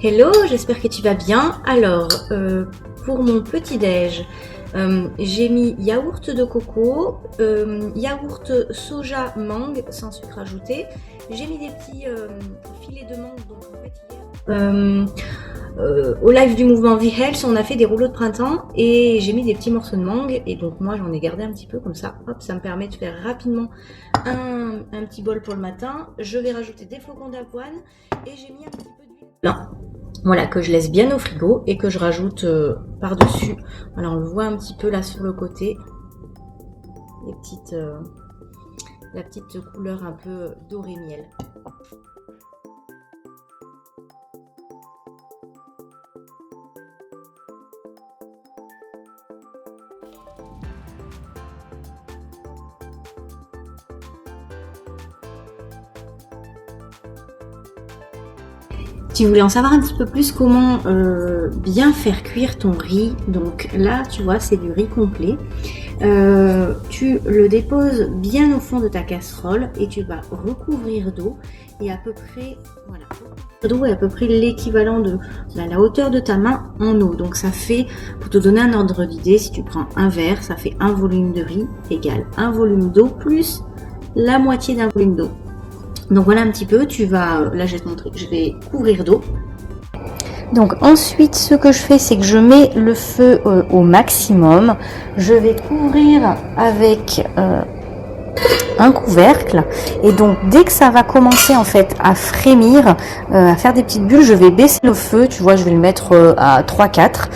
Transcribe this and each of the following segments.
Hello, j'espère que tu vas bien. Alors, pour mon petit-déj, j'ai mis yaourt de coco, yaourt soja mangue sans sucre ajouté. J'ai mis des petits filets de mangue. Donc en fait hier, au live du mouvement V-Health, on a fait des rouleaux de printemps et j'ai mis des petits morceaux de mangue et donc moi j'en ai gardé un petit peu comme ça. Hop, ça me permet de faire rapidement un petit bol pour le matin. Je vais rajouter des flocons d'avoine et j'ai mis un petit peu d'huile. Là. Voilà, que je laisse bien au frigo et que je rajoute par-dessus. Alors on le voit un petit peu là sur le côté. La petite couleur un peu doré miel. Tu voulais en savoir un petit peu plus comment bien faire cuire ton riz. Donc là, tu vois, c'est du riz complet. Tu le déposes bien au fond de ta casserole et tu vas recouvrir d'eau et à peu près, voilà, d'eau est à peu près l'équivalent de la hauteur de ta main en eau. Donc ça fait, pour te donner un ordre d'idée, si tu prends un verre, ça fait un volume de riz égale un volume d'eau plus la moitié d'un volume d'eau. Donc voilà un petit peu, tu vas, là je vais te montrer, je vais couvrir d'eau. Donc ensuite ce que je fais c'est que je mets le feu au maximum. Je vais couvrir avec un couvercle et donc dès que ça va commencer en fait à frémir, à faire des petites bulles, je vais baisser le feu, tu vois, je vais le mettre à 3-4.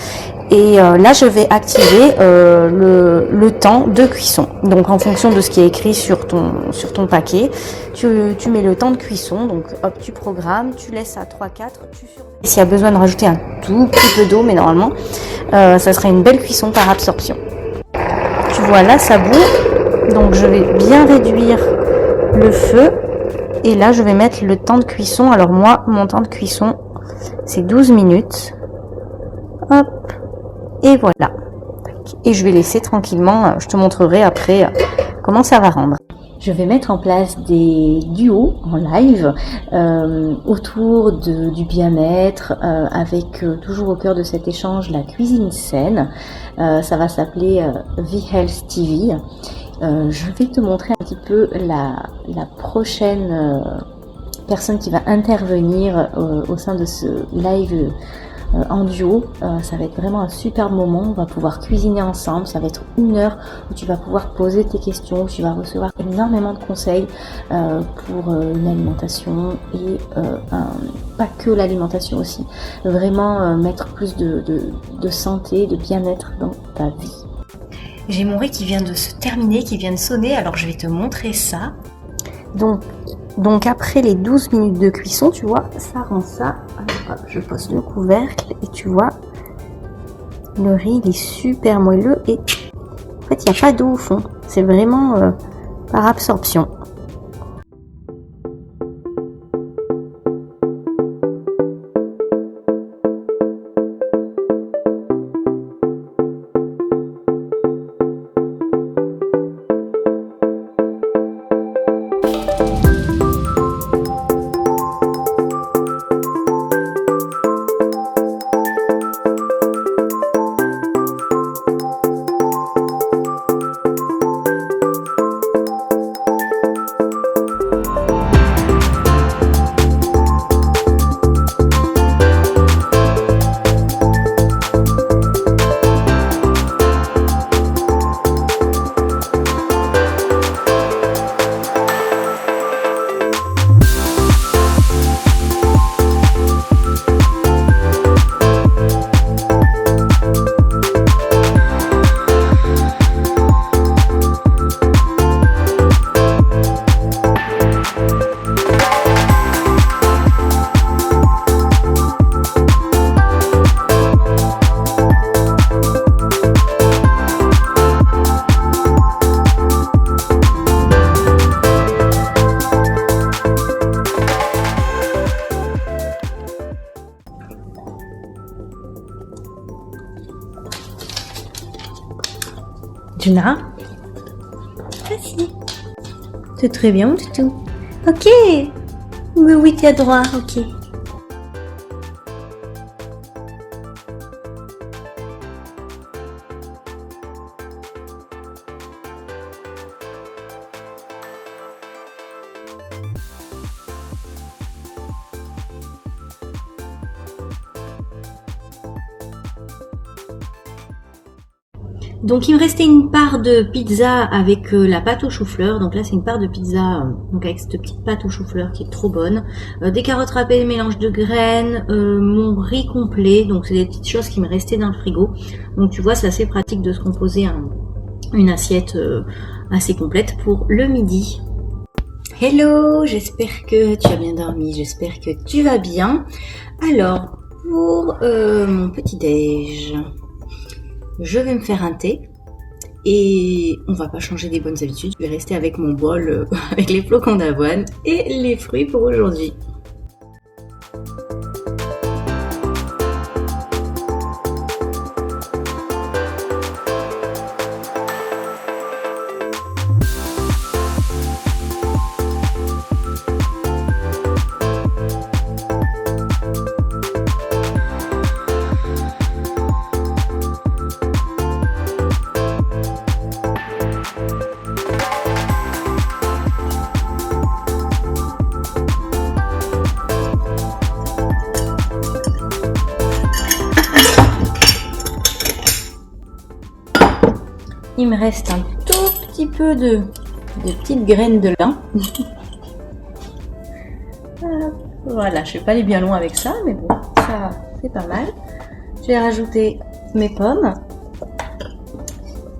Et là, je vais activer le temps de cuisson. Donc, en fonction de ce qui est écrit sur ton paquet, tu mets le temps de cuisson. Donc, hop, tu programmes, tu laisses à 3-4. S'il y a besoin de rajouter un tout petit peu d'eau, mais normalement, ça sera une belle cuisson par absorption. Tu vois, là, ça bout. Donc, je vais bien réduire le feu. Et là, je vais mettre le temps de cuisson. Alors, moi, mon temps de cuisson, c'est 12 minutes. Hop. Et voilà. Et je vais laisser tranquillement, je te montrerai après comment ça va rendre. Je vais mettre en place des duos en live autour du bien-être, avec toujours au cœur de cet échange la cuisine saine. Ça va s'appeler V-Health TV. Je vais te montrer un petit peu la prochaine personne qui va intervenir au sein de ce live en duo. Ça va être vraiment un super moment. On va pouvoir cuisiner ensemble. Ça va être une heure où tu vas pouvoir poser tes questions, où tu vas recevoir énormément de conseils pour une alimentation et pas que l'alimentation aussi. Vraiment mettre plus de santé, de bien-être dans ta vie. J'ai mon riz qui vient de se terminer, qui vient de sonner. Alors je vais te montrer ça. Donc après les 12 minutes de cuisson, tu vois, ça rend ça. Alors, hop, je pose le couvercle et tu vois, le riz il est super moelleux et en fait il n'y a pas d'eau au fond. C'est vraiment par absorption. Juna, vas-y. C'est très bien, tout. Ok. Oui, t'es à droit, ok. Donc il me restait une part de pizza avec la pâte au chou-fleur. Donc là c'est une part de pizza donc avec cette petite pâte au chou-fleur qui est trop bonne. Des carottes râpées, mélange de graines, mon riz complet. Donc c'est des petites choses qui me restaient dans le frigo. Donc tu vois c'est assez pratique de se composer une assiette assez complète pour le midi. Hello, j'espère que tu as bien dormi, j'espère que tu vas bien. Alors pour mon petit déj, je vais me faire un thé et on va pas changer des bonnes habitudes. Je vais rester avec mon bol avec les flocons d'avoine et les fruits pour aujourd'hui. Il me reste un tout petit peu de petites graines de lin. Voilà, je vais pas aller bien loin avec ça, mais bon, ça c'est pas mal. Je vais rajouter mes pommes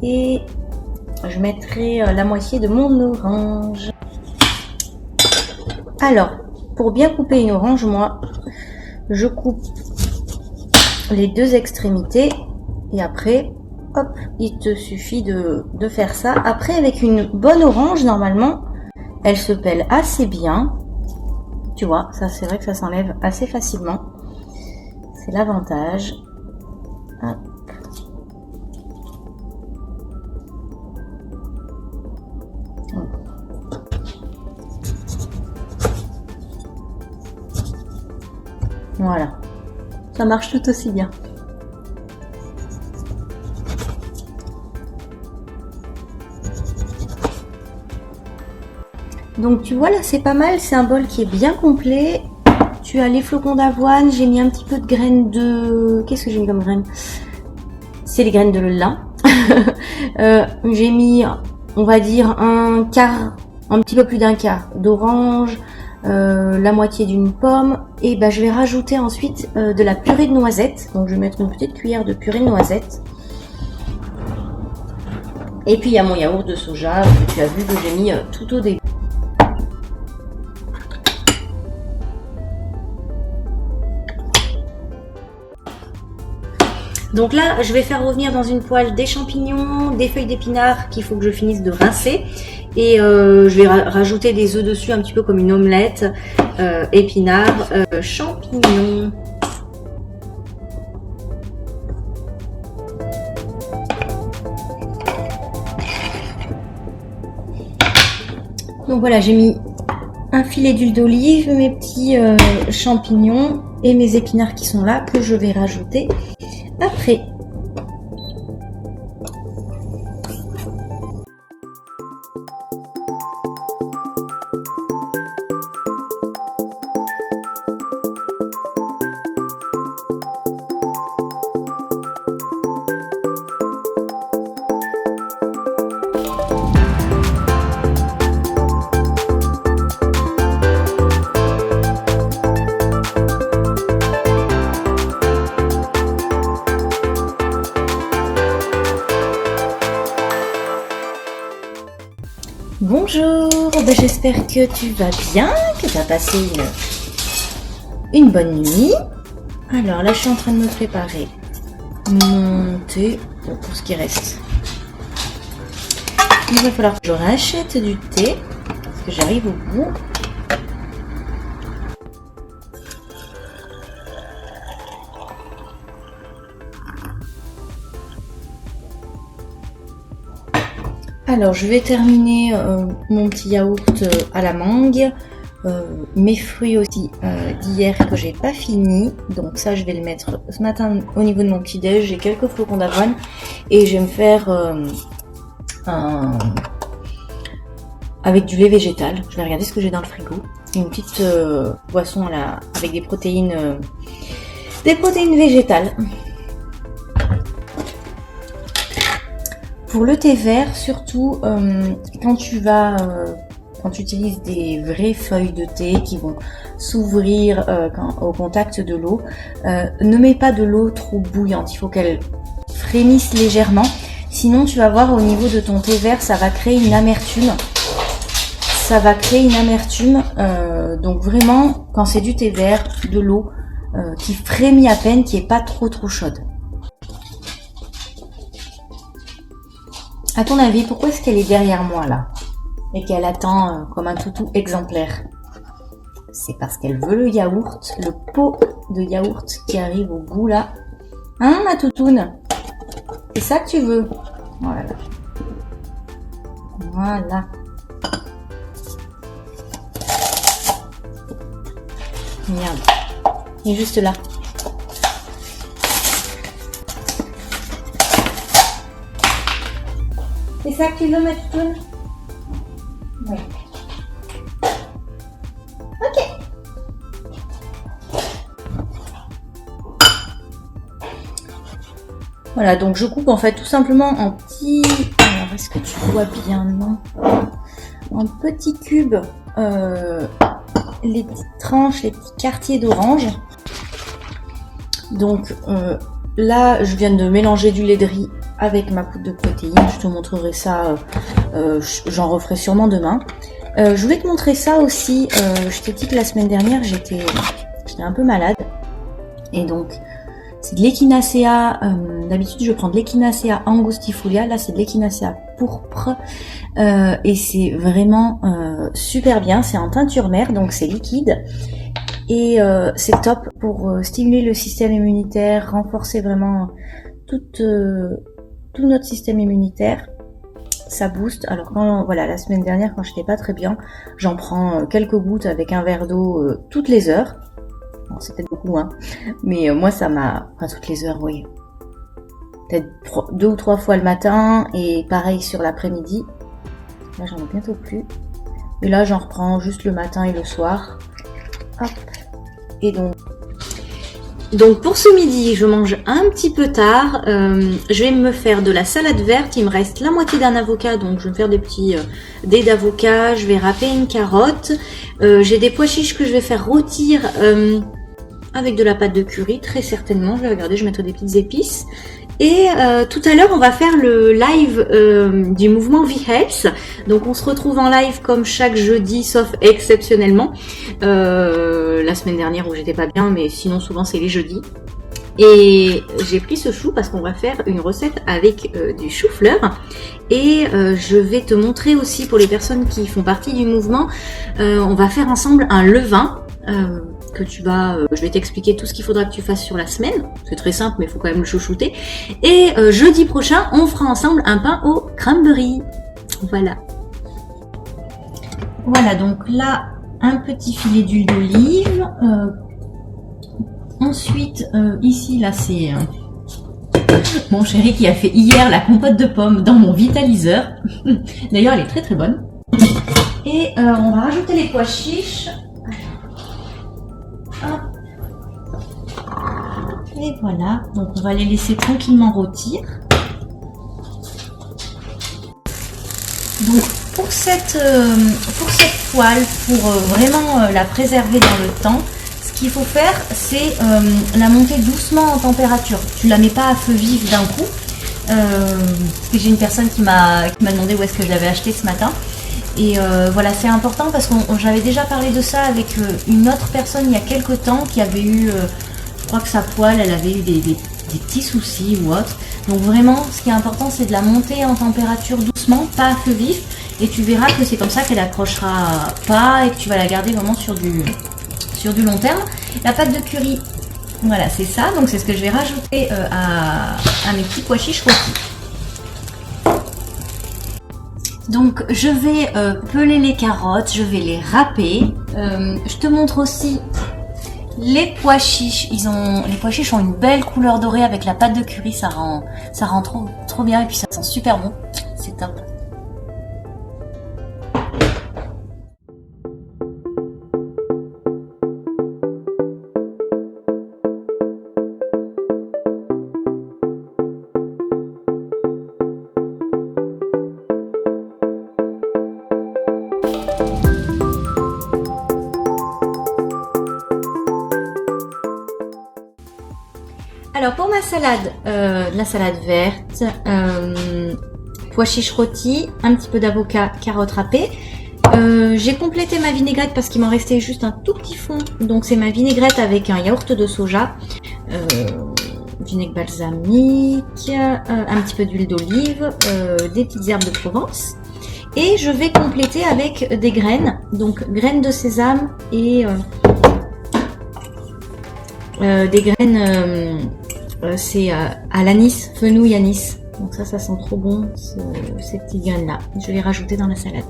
et je mettrai la moitié de mon orange. Alors, pour bien couper une orange, moi, je coupe les deux extrémités et après, hop, il te suffit de faire ça. Après, avec une bonne orange, normalement, elle se pèle assez bien. Tu vois, ça c'est vrai que ça s'enlève assez facilement. C'est l'avantage. Hop. Voilà, ça marche tout aussi bien. Donc tu vois là c'est pas mal, c'est un bol qui est bien complet. Tu as les flocons d'avoine, j'ai mis un petit peu de graines de... Qu'est-ce que j'ai mis comme graines? C'est les graines de lin. J'ai mis, on va dire, un petit peu plus d'un quart d'orange, la moitié d'une pomme. Et ben, je vais rajouter ensuite de la purée de noisettes. Donc je vais mettre une petite cuillère de purée de noisettes. Et puis il y a mon yaourt de soja que tu as vu que j'ai mis tout au début. Donc là, je vais faire revenir dans une poêle des champignons, des feuilles d'épinards qu'il faut que je finisse de rincer. Et je vais rajouter des œufs dessus, un petit peu comme une omelette. Épinards, champignons. Donc voilà, j'ai mis un filet d'huile d'olive, mes petits champignons et mes épinards qui sont là, que je vais rajouter après. Bonjour, j'espère que tu vas bien, que tu as passé une bonne nuit. Alors là, je suis en train de me préparer mon thé pour ce qui reste. Il va falloir que je rachète du thé parce que j'arrive au bout. Alors, je vais terminer mon petit yaourt à la mangue, mes fruits aussi d'hier que j'ai pas fini. Donc ça, je vais le mettre ce matin au niveau de mon petit déj. J'ai quelques flocons d'avoine et je vais me faire avec du lait végétal. Je vais regarder ce que j'ai dans le frigo. Une petite boisson là avec des protéines végétales. pour le thé vert, surtout quand tu utilises des vraies feuilles de thé qui vont s'ouvrir au contact de l'eau, ne mets pas de l'eau trop bouillante. Il faut qu'elle frémisse légèrement. Sinon, tu vas voir au niveau de ton thé vert, ça va créer une amertume. Donc vraiment, quand c'est du thé vert, de l'eau qui frémit à peine, qui est pas trop chaude. À ton avis, pourquoi est-ce qu'elle est derrière moi là et qu'elle attend comme un toutou exemplaire? C'est parce qu'elle veut le yaourt, le pot de yaourt qui arrive au bout là. Hein, ma toutoune? C'est ça que tu veux? Voilà. Voilà. Regarde. Il est juste là. C'est ça que tu veux, ma toutoune? Oui. Ok. Voilà, donc je coupe en fait tout simplement en petits... Alors, est-ce que tu vois bien? Non. En petits cubes, les petites tranches, les petits quartiers d'orange. Donc là, je viens de mélanger du lait de riz avec ma poudre de protéines. Je te montrerai ça, j'en referai sûrement demain. Je voulais te montrer ça aussi. Je t'ai dit que la semaine dernière, j'étais un peu malade. Et donc, c'est de l'Echinacea. D'habitude, je prends de l'Echinacea angustifolia. Là, c'est de l'Echinacea pourpre. Et c'est vraiment super bien. C'est en teinture mère, donc c'est liquide. Et c'est top pour stimuler le système immunitaire, renforcer vraiment tout notre système immunitaire. Ça booste. Alors voilà, la semaine dernière, quand j'étais pas très bien, j'en prends quelques gouttes avec un verre d'eau toutes les heures. Bon, c'est peut-être beaucoup, hein. Mais moi, ça m'a... Enfin, toutes les heures, oui. Peut-être 2 ou 3 fois le matin et pareil sur l'après-midi. Là, j'en ai bientôt plus. Et là, j'en reprends juste le matin et le soir. Hop. Et donc pour ce midi, je mange un petit peu tard. Je vais me faire de la salade verte. Il me reste la moitié d'un avocat, donc je vais me faire des petits dés d'avocat. Je vais râper une carotte. J'ai des pois chiches que je vais faire rôtir avec de la pâte de curry, très certainement. Je vais regarder, je vais mettre des petites épices. Et tout à l'heure, on va faire le live du mouvement V-Health. Donc, on se retrouve en live comme chaque jeudi, sauf exceptionnellement. La semaine dernière où j'étais pas bien, mais sinon, souvent, c'est les jeudis. Et j'ai pris ce chou parce qu'on va faire une recette avec du chou-fleur. Et je vais te montrer aussi pour les personnes qui font partie du mouvement, on va faire ensemble un levain. Que je vais t'expliquer tout ce qu'il faudra que tu fasses sur la semaine. C'est très simple, mais il faut quand même le chouchouter. Et jeudi prochain, on fera ensemble un pain au cranberry. Voilà. Voilà, donc là, un petit filet d'huile d'olive. Ensuite, ici, là, c'est mon chéri qui a fait hier la compote de pommes dans mon vitaliseur. D'ailleurs, elle est très très bonne. Et on va rajouter les pois chiches. Hop. Et voilà, donc on va les laisser tranquillement rôtir. Donc pour cette poêle, pour vraiment la préserver dans le temps, ce qu'il faut faire, c'est la monter doucement en température. Tu la mets pas à feu vif d'un coup. Parce que j'ai une personne qui m'a demandé où est-ce que je l'avais acheté ce matin. Et voilà, c'est important parce que j'avais déjà parlé de ça avec une autre personne il y a quelques temps qui avait eu, je crois que sa poêle, elle avait eu des petits soucis ou autre. Donc vraiment, ce qui est important, c'est de la monter en température doucement, pas à feu vif. Et tu verras que c'est comme ça qu'elle accrochera pas et que tu vas la garder vraiment sur du long terme. La pâte de curry, voilà, c'est ça. Donc c'est ce que je vais rajouter à mes petits pois chiches rôtis. Donc je vais peler les carottes, je vais les râper. Je te montre aussi les pois chiches. Les pois chiches ont une belle couleur dorée avec la pâte de curry, ça rend trop bien et puis ça sent super bon. C'est top. Alors pour ma salade, de la salade verte, pois chiches rôtis, un petit peu d'avocat, carottes râpées. J'ai complété ma vinaigrette parce qu'il m'en restait juste un tout petit fond. Donc c'est ma vinaigrette avec un yaourt de soja, vinaigre balsamique, un petit peu d'huile d'olive, des petites herbes de Provence. Et je vais compléter avec des graines, donc graines de sésame et des graines, c'est à l'anis, fenouil anis. Donc ça sent trop bon, ces petites graines là. Je vais les rajouter dans la salade.